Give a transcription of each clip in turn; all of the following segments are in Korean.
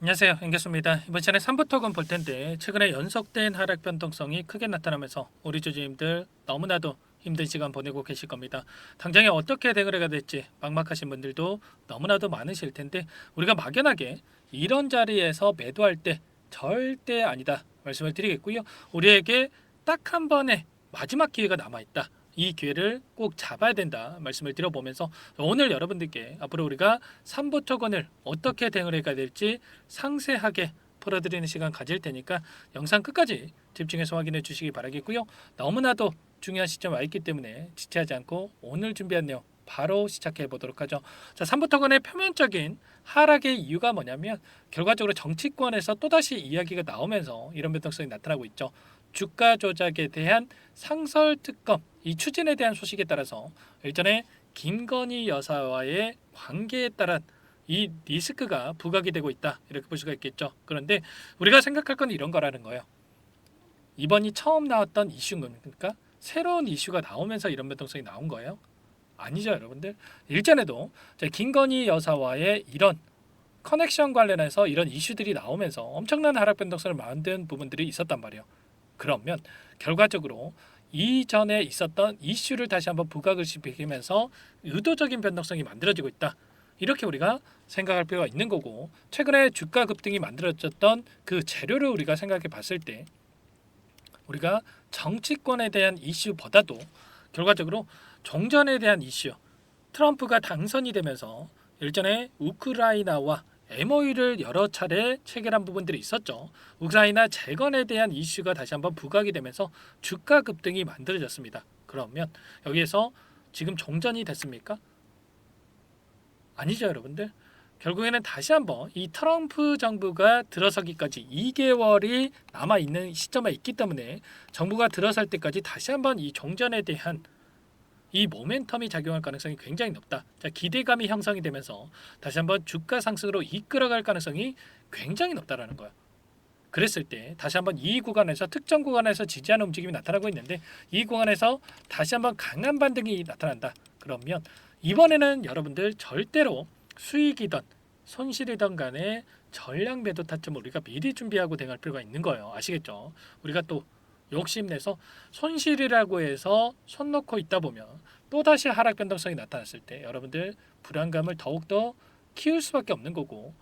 안녕하세요. 앵겼습니다. 이번 시간에 3부 토건 볼 텐데 최근에 연속된 하락 변동성이 크게 나타나면서 우리 주주님들 너무나도 힘든 시간 보내고 계실 겁니다. 당장에 어떻게 대응을 해야 될지 막막하신 분들도 너무나도 많으실 텐데 우리가 막연하게 이런 자리에서 매도할 때 절대 아니다 말씀을 드리겠고요. 우리에게 딱 한 번의 마지막 기회가 남아있다. 이 기회를 꼭 잡아야 된다 말씀을 드려보면서 오늘 여러분들께 앞으로 우리가 3부 토건을 어떻게 대응을 해야 될지 상세하게 풀어드리는 시간 가질 테니까 영상 끝까지 집중해서 확인해 주시기 바라겠고요. 너무나도 중요한 시점 와 있기 때문에 지체하지 않고 오늘 준비한 내용 바로 시작해 보도록 하죠. 자, 3부 토건의 표면적인 하락의 이유가 뭐냐면 결과적으로 정치권에서 또다시 이야기가 나오면서 이런 변동성이 나타나고 있죠. 주가 조작에 대한 상설 특검 이 추진에 대한 소식에 따라서 일전에 김건희 여사와의 관계에 따른 이 리스크가 부각이 되고 있다 이렇게 볼 수가 있겠죠. 그런데 우리가 생각할 건 이런 거라는 거예요. 이번이 처음 나왔던 이슈인 겁니까? 새로운 이슈가 나오면서 이런 변동성이 나온 거예요? 아니죠, 여러분들. 일전에도 김건희 여사와의 이런 커넥션 관련해서 이런 이슈들이 나오면서 엄청난 하락 변동성을 만든 부분들이 있었단 말이에요. 그러면 결과적으로 이전에 있었던 이슈를 다시 한번 부각을 시키면서 의도적인 변동성이 만들어지고 있다. 이렇게 우리가 생각할 필요가 있는 거고 최근에 주가 급등이 만들어졌던 그 재료를 우리가 생각해 봤을 때 우리가 정치권에 대한 이슈보다도 결과적으로 종전에 대한 이슈 트럼프가 당선이 되면서 일전에 우크라이나와 MOU를 여러 차례 체결한 부분들이 있었죠. 우크라이나 재건에 대한 이슈가 다시 한번 부각이 되면서 주가 급등이 만들어졌습니다. 그러면 여기에서 지금 종전이 됐습니까? 아니죠, 여러분들. 결국에는 다시 한번 이 트럼프 정부가 들어서기까지 2개월이 남아 있는 시점에 있기 때문에 정부가 들어설 때까지 다시 한번 이 종전에 대한 이 모멘텀이 작용할 가능성이 굉장히 높다. 자, 기대감이 형성이 되면서 다시 한번 주가 상승으로 이끌어갈 가능성이 굉장히 높다라는 거예요. 그랬을 때 다시 한번 이 구간에서 특정 구간에서 지지하는 움직임이 나타나고 있는데 이 구간에서 다시 한번 강한 반등이 나타난다. 그러면 이번에는 여러분들 절대로 수익이든 손실이든 간에 전량 매도 타점을 우리가 미리 준비하고 대응할 필요가 있는 거예요. 아시겠죠? 우리가 또 욕심내서 손실이라고 해서 손 놓고 있다 보면 또다시 하락 변동성이 나타났을 때 여러분들 불안감을 더욱더 키울 수밖에 없는 거고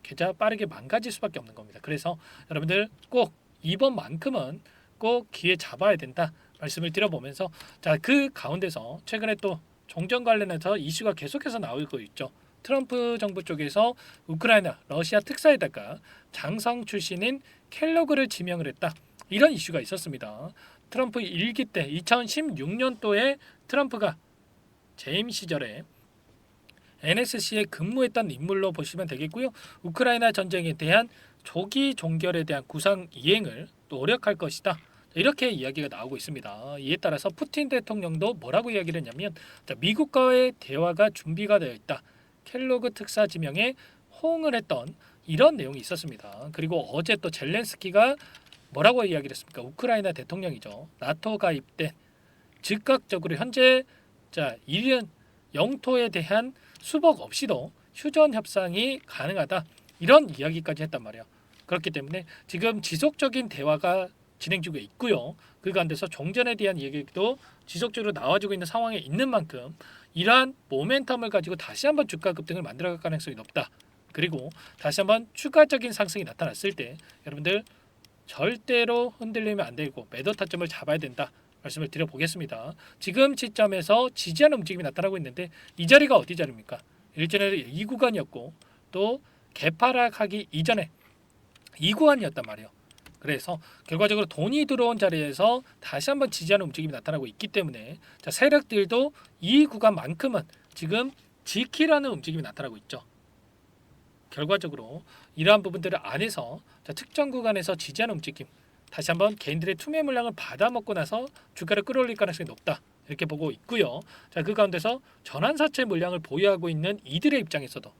계좌 빠르게 망가질 수밖에 없는 겁니다. 그래서 여러분들 꼭 이번만큼은 꼭 기회 잡아야 된다 말씀을 드려보면서 자, 그 가운데서 최근에 또 종전 관련해서 이슈가 계속해서 나오고 있죠. 트럼프 정부 쪽에서 우크라이나 러시아 특사에다가 장성 출신인 켈로그를 지명을 했다. 이런 이슈가 있었습니다. 트럼프 일기 때 2016년도에 트럼프가 재임 시절에 NSC에 근무했던 인물로 보시면 되겠고요. 우크라이나 전쟁에 대한 조기 종결에 대한 구상 이행을 노력할 것이다. 이렇게 이야기가 나오고 있습니다. 이에 따라서 푸틴 대통령도 뭐라고 이야기를 했냐면 미국과의 대화가 준비가 되어 있다. 켈로그 특사 지명에 호응을 했던 이런 내용이 있었습니다. 그리고 어제 또 젤렌스키가 뭐라고 이야기를 했습니까? 우크라이나 대통령이죠. 나토 가입된 즉각적으로 현재 이른 영토에 대한 수복 없이도 휴전 협상이 가능하다. 이런 이야기까지 했단 말이에요. 그렇기 때문에 지금 지속적인 대화가 진행 중에 있고요. 그 가운데서 종전에 대한 얘기도 지속적으로 나와주고 있는 상황에 있는 만큼 이러한 모멘텀을 가지고 다시 한번 주가 급등을 만들어갈 가능성이 높다. 그리고 다시 한번 추가적인 상승이 나타났을 때 여러분들 절대로 흔들리면 안 되고 매도 타점을 잡아야 된다 말씀을 드려보겠습니다. 지금 시점에서 지지하는 움직임이 나타나고 있는데 이 자리가 어디 자리입니까? 일전에 이 구간이었고 또 개파락하기 이전에 이 구간이었단 말이에요. 그래서 결과적으로 돈이 들어온 자리에서 다시 한번 지지하는 움직임이 나타나고 있기 때문에 세력들도 이 구간만큼은 지금 지키라는 움직임이 나타나고 있죠. 결과적으로 이러한 부분들을 안에서 특정 구간에서 지지하는 움직임 다시 한번 개인들의 투매 물량을 받아먹고 나서 주가를 끌어올릴 가능성이 높다 이렇게 보고 있고요. 자, 그 가운데서 전환사채 물량을 보유하고 있는 이들의 입장에서도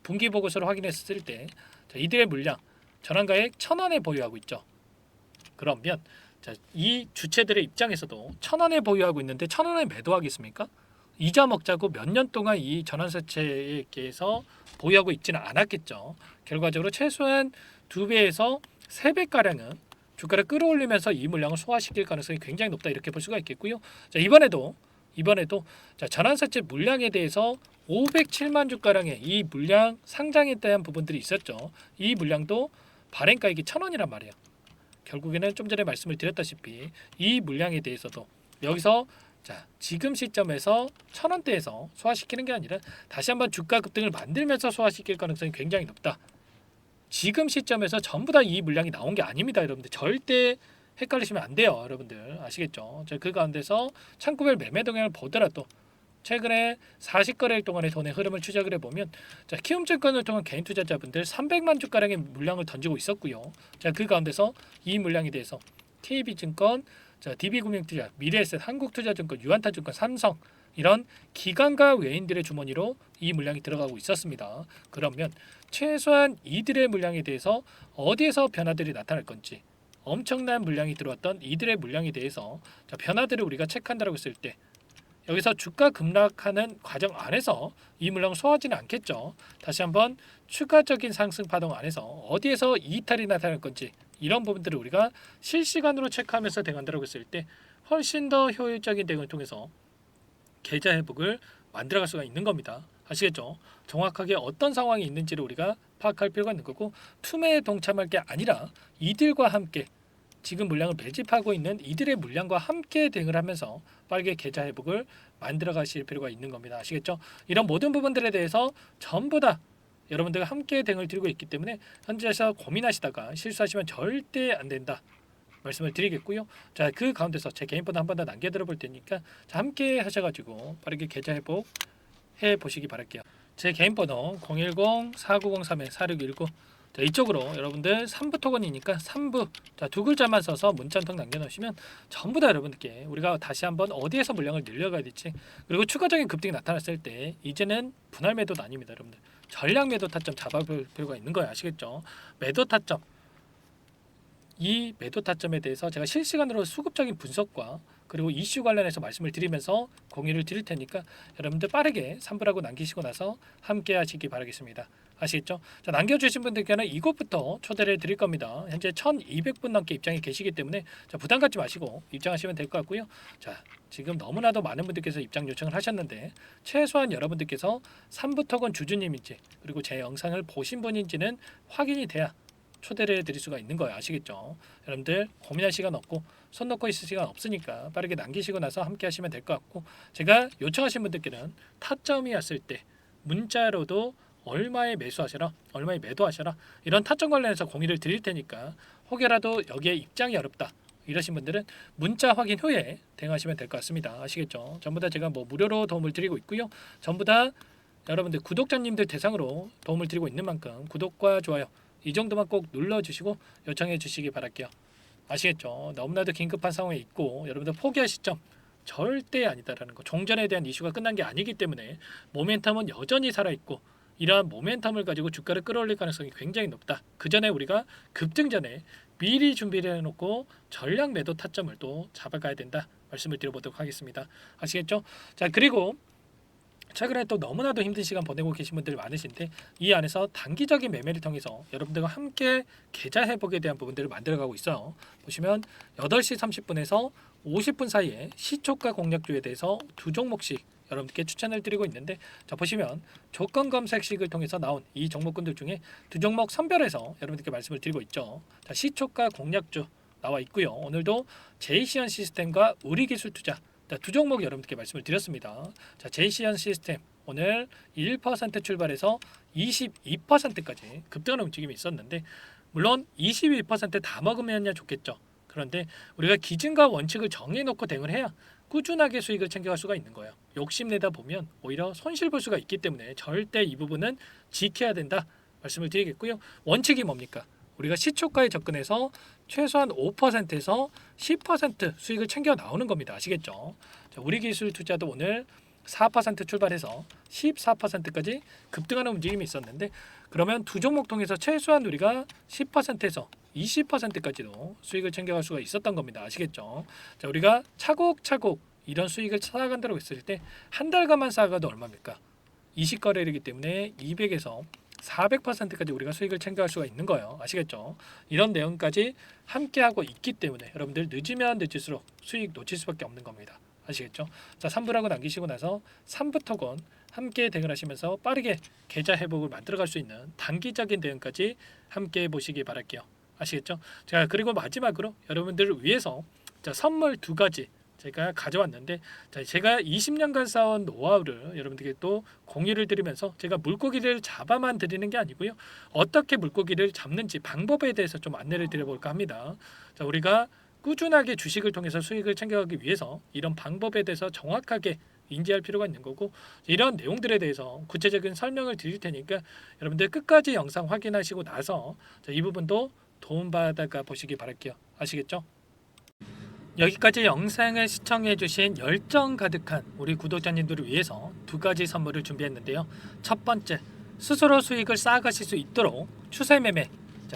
분기 보고서를 확인했을 때 이들의 물량 전환가액 1,000원에 보유하고 있죠. 그러면 이 주체들의 입장에서도 1,000원에 보유하고 있는데 1,000원에 매도하겠습니까? 이자 먹자고 몇 년 동안 이 전환사채에서 보유하고 있지는 않았겠죠. 결과적으로 최소한 2배에서 3배 가량은 주가를 끌어올리면서 이 물량을 소화시킬 가능성이 굉장히 높다 이렇게 볼 수가 있겠고요. 자, 이번에도 자, 전환사채 물량에 대해서 507만 주 가량의 이 물량 상장에 대한 부분들이 있었죠. 이 물량도 발행가액이 1,000원이란 말이에요. 결국에는 좀 전에 말씀을 드렸다시피 이 물량에 대해서도 여기서 자, 지금 시점에서 1,000원대에서 소화시키는 게 아니라 다시 한번 주가 급등을 만들면서 소화시킬 가능성이 굉장히 높다. 지금 시점에서 전부 다 이 물량이 나온 게 아닙니다, 여러분들. 절대 헷갈리시면 안 돼요, 여러분들. 아시겠죠? 그 가운데서 창구별 매매 동향을 보더라도 최근에 40거래일 동안의 돈의 흐름을 추적을 해보면 자, 키움증권을 통한 개인 투자자분들 300만 주가량의 물량을 던지고 있었고요. 자, 그 가운데서 이 물량에 대해서 KB증권, 자, DB금융투자, 미래에셋, 한국투자증권, 유한타증권, 삼성 이런 기관과 외인들의 주머니로 이 물량이 들어가고 있었습니다. 그러면 최소한 이들의 물량에 대해서 어디에서 변화들이 나타날 건지 엄청난 물량이 들어왔던 이들의 물량에 대해서 자, 변화들을 우리가 체크한다고 했을 때 여기서 주가 급락하는 과정 안에서 이 물량을 소화하지는 않겠죠. 다시 한번 추가적인 상승 파동 안에서 어디에서 이탈이 나타날 건지 이런 부분들을 우리가 실시간으로 체크하면서 대응한다고 했을 때 훨씬 더 효율적인 대응을 통해서 계좌 회복을 만들어갈 수가 있는 겁니다. 아시겠죠? 정확하게 어떤 상황이 있는지를 우리가 파악할 필요가 있는 거고 투매에 동참할 게 아니라 이들과 함께 지금 물량을 매집하고 있는 이들의 물량과 함께 대응을 하면서 빠르게 계좌 회복을 만들어 가실 필요가 있는 겁니다. 아시겠죠? 이런 모든 부분들에 대해서 전부 다 여러분들과 함께 대응을 드리고 있기 때문에 현재에서 고민하시다가 실수하시면 절대 안 된다. 말씀을 드리겠고요. 자, 그 가운데서 제 개인 번호 한 번 더 남겨드려 볼 테니까 자, 함께 하셔가지고 빠르게 계좌 회복 해 보시기 바랄게요. 제 개인 번호 010-4903-4619 자, 이쪽으로 여러분들 3부 토건이니까 3부 자, 두 글자만 써서 문자 한 통 남겨놓으시면 전부 다 여러분들께 우리가 다시 한번 어디에서 물량을 늘려가야 될지 그리고 추가적인 급등이 나타났을 때 이제는 분할 매도도 아닙니다. 여러분들 전량 매도 타점 잡아볼 필요가 있는 거예요. 아시겠죠? 매도 타점 이 매도 타점에 대해서 제가 실시간으로 수급적인 분석과 그리고 이슈 관련해서 말씀을 드리면서 공유를 드릴 테니까 여러분들 빠르게 3부라고 남기시고 나서 함께 하시기 바라겠습니다. 아시겠죠? 자, 남겨주신 분들께는 이곳부터 초대를 드릴 겁니다. 현재 1200분 넘게 입장이 계시기 때문에 자, 부담 갖지 마시고 입장하시면 될 것 같고요. 자, 지금 너무나도 많은 분들께서 입장 요청을 하셨는데 최소한 여러분들께서 3부 턱은 주주님인지 그리고 제 영상을 보신 분인지는 확인이 돼야 초대를 해드릴 수가 있는 거예요. 아시겠죠? 여러분들 고민할 시간 없고 손 놓고 있을 시간 없으니까 빠르게 남기시고 나서 함께 하시면 될 것 같고 제가 요청하신 분들께는 타점이 왔을 때 문자로도 얼마에 매수하셔라 얼마에 매도하셔라 이런 타점 관련해서 공유를 드릴 테니까 혹여라도 여기에 입장이 어렵다 이러신 분들은 문자 확인 후에 대응하시면 될 것 같습니다. 아시겠죠? 전부 다 제가 뭐 무료로 도움을 드리고 있고요. 전부 다 여러분들 구독자님들 대상으로 도움을 드리고 있는 만큼 구독과 좋아요 이 정도만 꼭 눌러주시고 요청해 주시기 바랄게요. 아시겠죠? 너무나도 긴급한 상황에 있고 여러분들 포기할 시점 절대 아니다라는 거. 종전에 대한 이슈가 끝난 게 아니기 때문에 모멘텀은 여전히 살아있고 이러한 모멘텀을 가지고 주가를 끌어올릴 가능성이 굉장히 높다. 그 전에 우리가 급등 전에 미리 준비를 해놓고 전량 매도 타점을 또 잡아가야 된다. 말씀을 드려보도록 하겠습니다. 아시겠죠? 자, 그리고 최근에 또 너무나도 힘든 시간 보내고 계신 분들 많으신데 이 안에서 단기적인 매매를 통해서 여러분들과 함께 계좌 회복에 대한 부분들을 만들어가고 있어요. 보시면 8시 30분에서 50분 사이에 시초가 공략주에 대해서 두 종목씩 여러분들께 추천을 드리고 있는데 자 보시면 조건 검색식을 통해서 나온 이 종목군들 중에 두 종목 선별해서 여러분들께 말씀을 드리고 있죠. 자, 시초가 공략주 나와 있고요. 오늘도 제이시언 시스템과 우리기술투자 두 종목 여러분들께 말씀을 드렸습니다. 자, 제이시언 시스템 오늘 1% 출발해서 22%까지 급등하는 움직임이 있었는데 물론 22%다 먹으면야 좋겠죠. 그런데 우리가 기준과 원칙을 정해놓고 대응을 해야 꾸준하게 수익을 챙겨갈 수가 있는 거예요. 욕심내다 보면 오히려 손실 볼 수가 있기 때문에 절대 이 부분은 지켜야 된다 말씀을 드리겠고요. 원칙이 뭡니까? 우리가 시초가에 접근해서 최소한 5%에서 10% 수익을 챙겨 나오는 겁니다. 아시겠죠? 자, 우리기술투자도 오늘 4% 출발해서 14%까지 급등하는 움직임이 있었는데 그러면 두 종목 통해서 최소한 우리가 10%에서 20%까지도 수익을 챙겨갈 수가 있었던 겁니다. 아시겠죠? 자, 우리가 차곡차곡 이런 수익을 쌓아간다고 했을 때 한 달간만 쌓아가도 얼마입니까? 20거래이기 때문에 200에서 400%까지 우리가 수익을 챙겨갈 수가 있는 거예요. 아시겠죠? 이런 내용까지 함께 하고 있기 때문에 여러분들 늦으면 늦을수록 수익 놓칠 수밖에 없는 겁니다. 아시겠죠? 자, 3부라고 남기시고 나서 3부 토건 함께 대응하시면서 빠르게 계좌 회복을 만들어갈 수 있는 단기적인 대응까지 함께 보시기 바랄게요. 아시겠죠? 자, 그리고 마지막으로 여러분들을 위해서 자, 선물 2가지 제가 가져왔는데, 자, 제가 20년간 쌓아온 노하우를 여러분들께 또 공유를 드리면서 제가 물고기를 잡아만 드리는 게 아니고요, 어떻게 물고기를 잡는지 방법에 대해서 좀 안내를 드려볼까 합니다. 자, 우리가 꾸준하게 주식을 통해서 수익을 챙겨가기 위해서 이런 방법에 대해서 정확하게 인지할 필요가 있는 거고, 이런 내용들에 대해서 구체적인 설명을 드릴 테니까 여러분들 끝까지 영상 확인하시고 나서 이 부분도 도움받아가 보시기 바랄게요. 아시겠죠? 여기까지 영상을 시청해주신 열정 가득한 우리 구독자님들을 위해서 2가지 선물을 준비했는데요. 첫 번째, 스스로 수익을 쌓아가실 수 있도록 추세매매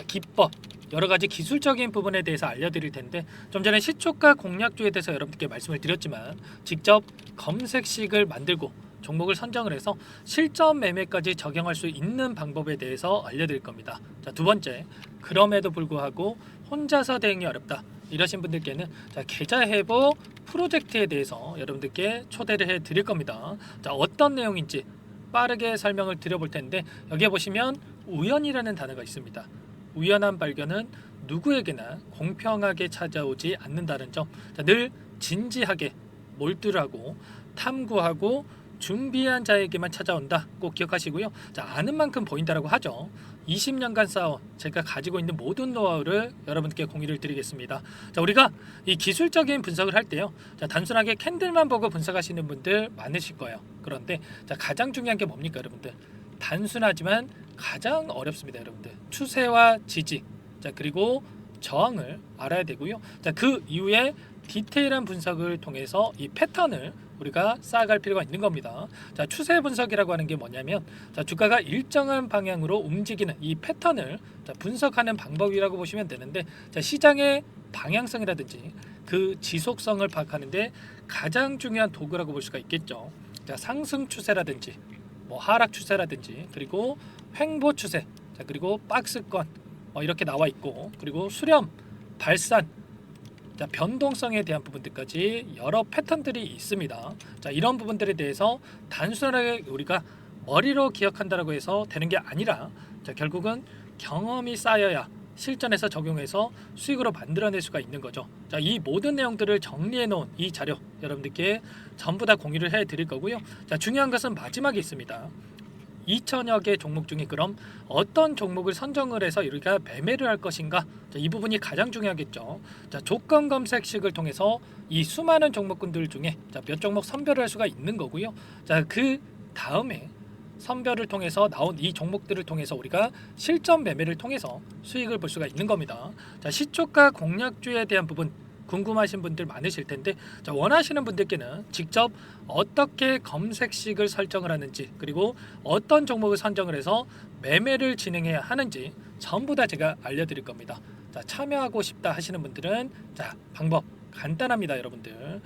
기법, 여러가지 기술적인 부분에 대해서 알려드릴 텐데, 좀 전에 시초가 공략주에 대해서 여러분들께 말씀을 드렸지만 직접 검색식을 만들고 종목을 선정을 해서 실전 매매까지 적용할 수 있는 방법에 대해서 알려드릴 겁니다. 자, 두 번째, 그럼에도 불구하고 혼자서 대응이 어렵다 이러신 분들께는 계좌 회복 프로젝트에 대해서 여러분들께 초대를 해 드릴 겁니다. 자, 어떤 내용인지 빠르게 설명을 드려볼 텐데, 여기에 보시면 우연이라는 단어가 있습니다. 우연한 발견은 누구에게나 공평하게 찾아오지 않는다는 점, 늘 진지하게 몰두하고 탐구하고 준비한 자에게만 찾아온다, 꼭 기억하시고요. 자, 아는 만큼 보인다라고 하죠. 20년간 쌓아온 제가 가지고 있는 모든 노하우를 여러분께 공유를 드리겠습니다. 자, 우리가 이 기술적인 분석을 할 때요, 자, 단순하게 캔들만 보고 분석하시는 분들 많으실 거예요. 그런데 자, 가장 중요한 게 뭡니까 여러분들? 단순하지만 가장 어렵습니다. 여러분들, 추세와 지지, 자, 그리고 저항을 알아야 되고요. 자, 그 이후에 디테일한 분석을 통해서 이 패턴을 우리가 쌓아갈 필요가 있는 겁니다. 자, 추세 분석이라고 하는 게 뭐냐면, 자, 주가가 일정한 방향으로 움직이는 이 패턴을 분석하는 방법이라고 보시면 되는데, 자, 시장의 방향성이라든지 그 지속성을 파악하는데 가장 중요한 도구라고 볼 수가 있겠죠. 자, 상승 추세라든지 하락 추세라든지, 그리고 횡보 추세, 자, 그리고 박스권 이렇게 나와 있고, 그리고 수렴, 발산, 자, 변동성에 대한 부분들까지 여러 패턴들이 있습니다. 자, 이런 부분들에 대해서 단순하게 우리가 머리로 기억한다라고 해서 되는 게 아니라, 자, 결국은 경험이 쌓여야 실전에서 적용해서 수익으로 만들어낼 수가 있는 거죠. 자, 이 모든 내용들을 정리해 놓은 이 자료 여러분들께 전부 다 공유를 해 드릴 거고요. 자, 중요한 것은 마지막에 있습니다. 2천여 개 종목 중에 그럼 어떤 종목을 선정을 해서 우리가 매매를 할 것인가? 자, 이 부분이 가장 중요하겠죠. 자, 조건 검색식을 통해서 이 수많은 종목군들 중에 몇 종목 선별을 할 수가 있는 거고요. 자, 그 다음에 선별을 통해서 나온 이 종목들을 통해서 우리가 실전 매매를 통해서 수익을 볼 수가 있는 겁니다. 자, 시초가 공략주에 대한 부분 궁금하신 분들 많으실 텐데, 자, 원하시는 분들께는 직접 어떻게 검색식을 설정을 하는지, 그리고 어떤 종목을 선정을 해서 매매를 진행해야 하는지 전부 다 제가 알려드릴 겁니다. 자, 참여하고 싶다 하시는 분들은 자, 방법 간단합니다. 여러분들,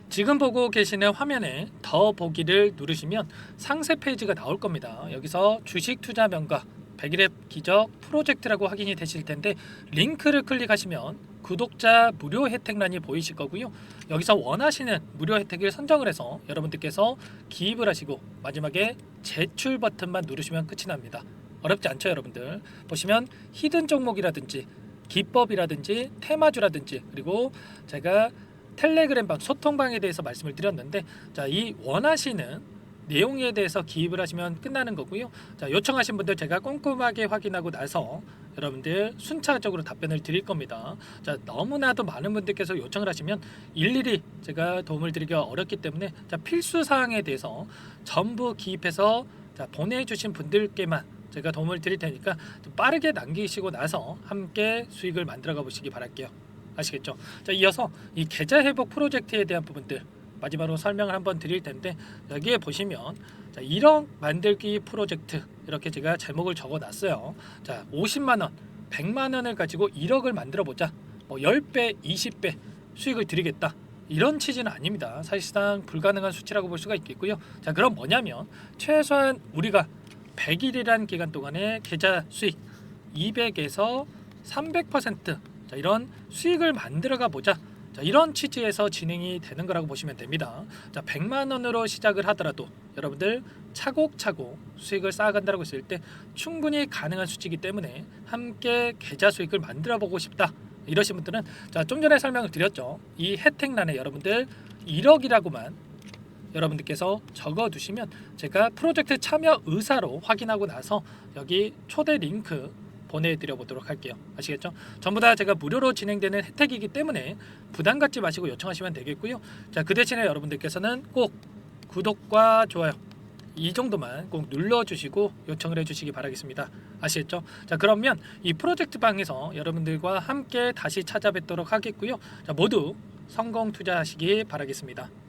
지금 보고 계시는 화면에 더 보기를 누르시면 상세 페이지가 나올 겁니다. 여기서 주식 투자 명가 100일의 기적 프로젝트라고 확인이 되실 텐데, 링크를 클릭하시면 구독자 무료 혜택란이 보이실 거고요. 여기서 원하시는 무료 혜택을 선정을 해서 여러분들께서 기입을 하시고 마지막에 제출 버튼만 누르시면 끝이 납니다. 어렵지 않죠 여러분들? 보시면 히든 종목이라든지 기법이라든지 테마주라든지, 그리고 제가 텔레그램방 소통방에 대해서 말씀을 드렸는데, 자, 이 원하시는 내용에 대해서 기입을 하시면 끝나는 거고요. 자, 요청하신 분들 제가 꼼꼼하게 확인하고 나서 여러분들 순차적으로 답변을 드릴 겁니다. 자, 너무나도 많은 분들께서 요청을 하시면 일일이 제가 도움을 드리기가 어렵기 때문에, 자, 필수 사항에 대해서 전부 기입해서 자, 보내주신 분들께만 제가 도움을 드릴 테니까 좀 빠르게 남기시고 나서 함께 수익을 만들어가 보시기 바랄게요. 아시겠죠? 자, 이어서 이 계좌 회복 프로젝트에 대한 부분들 마지막으로 설명을 한번 드릴 텐데, 여기에 보시면 자, 1억 만들기 프로젝트 이렇게 제가 제목을 적어 놨어요. 자, 50만원, 100만원을 가지고 1억을 만들어 보자. 10배, 20배 수익을 드리겠다. 이런 취지는 아닙니다. 사실상 불가능한 수치라고 볼 수가 있겠고요. 자, 그럼 뭐냐면 최소한 우리가 100일이란 기간 동안에 계좌 수익 200에서 300% 자, 이런 수익을 만들어가 보자. 자, 이런 취지에서 진행이 되는 거라고 보시면 됩니다. 자, 100만 원으로 시작을 하더라도 여러분들 차곡차곡 수익을 쌓아간다고 했을 때 충분히 가능한 수치이기 때문에 함께 계좌 수익을 만들어 보고 싶다. 이러신 분들은 자, 좀 전에 설명을 드렸죠. 이 혜택란에 여러분들 1억이라고만 여러분들께서 적어 두시면 제가 프로젝트 참여 의사로 확인하고 나서 여기 초대 링크 보내드려 보도록 할게요. 아시겠죠? 전부 다 제가 무료로 진행되는 혜택이기 때문에 부담 갖지 마시고 요청하시면 되겠고요. 자, 그 대신에 여러분들께서는 꼭 구독과 좋아요 이 정도만 꼭 눌러주시고 요청을 해주시기 바라겠습니다. 아시겠죠? 자, 그러면 이 프로젝트 방에서 여러분들과 함께 다시 찾아뵙도록 하겠고요. 자, 모두 성공 투자하시기 바라겠습니다.